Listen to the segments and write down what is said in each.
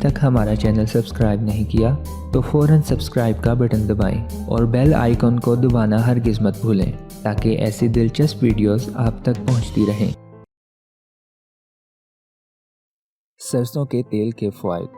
तक हमारा channel subscribe नहीं किया तो फ़ौरन सब्सक्राइब का बटन दबाएं और बेल आइकन को दबाना हरगिज़ मत भूलें ताकि ऐसी दिलचस्प वीडियोस आप तक पहुंचती रहें। सरसों के तेल के फ़वाइद।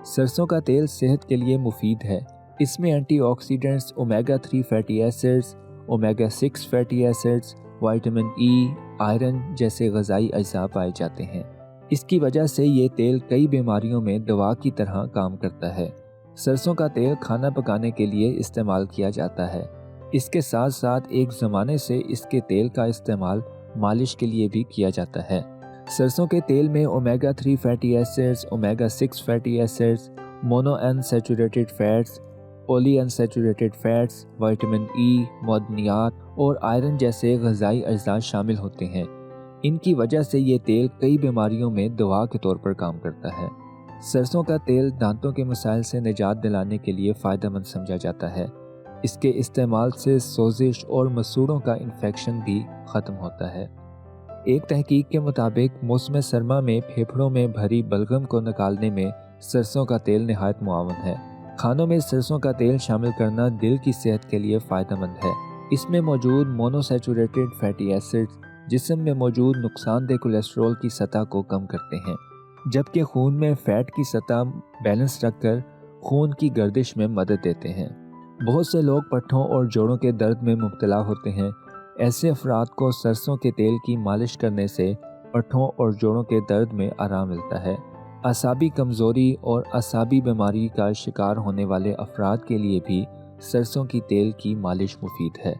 सरसों का तेल सेहत के लिए मुफीद है। इसमें antioxidants, omega 3 fatty acids, omega 6 fatty acids, vitamin E, iron जैसे ग़िज़ाई अज्जा पाए जाते हैं। इसकी वजह से ये तेल कई बीमारियों में दवा की तरह काम करता है। सरसों का तेल खाना पकाने के लिए इस्तेमाल किया जाता है। इसके साथ साथ एक ज़माने से इसके तेल का इस्तेमाल मालिश के लिए भी किया जाता है। सरसों के तेल में omega 3 fatty acids, omega 6 fatty acids, mono unsaturated fats, poly unsaturated fats, vitamin E, मदनियात और आयरन जैसे ग़िज़ाई अज्जा शामिल होते हैं। इनकी वजह से ये तेल कई बीमारियों में दवा के तौर पर काम करता है। सरसों का तेल दांतों के मसाइल से निजात दिलाने के लिए फ़ायदेमंद समझा जाता है। इसके इस्तेमाल से सोजिश और मसूड़ों का इन्फेक्शन भी ख़त्म होता है। एक तहकीक के मुताबिक मौसम सरमा में फेफड़ों में भरी बलगम को निकालने में सरसों का तेल निहायत मुआवन है। खानों में सरसों का तेल शामिल करना दिल की सेहत के लिए फ़ायदेमंद है। इसमें मौजूद मोनोसैचुरेटेड फैटी एसिड्स जिस्म में मौजूद नुकसानदेह कोलेस्ट्रॉल की सतह को कम करते हैं, जबकि खून में फ़ैट की सतह बैलेंस रखकर खून की गर्दिश में मदद देते हैं। बहुत से लोग पट्ठों और जोड़ों के दर्द में मुब्तला होते हैं। ऐसे अफराद को सरसों के तेल की मालिश करने से पट्ठों और जोड़ों के दर्द में आराम मिलता है। असाबी कमज़ोरी और असाबी बीमारी का शिकार होने वाले अफराद के लिए भी सरसों की तेल की मालिश मुफीद है।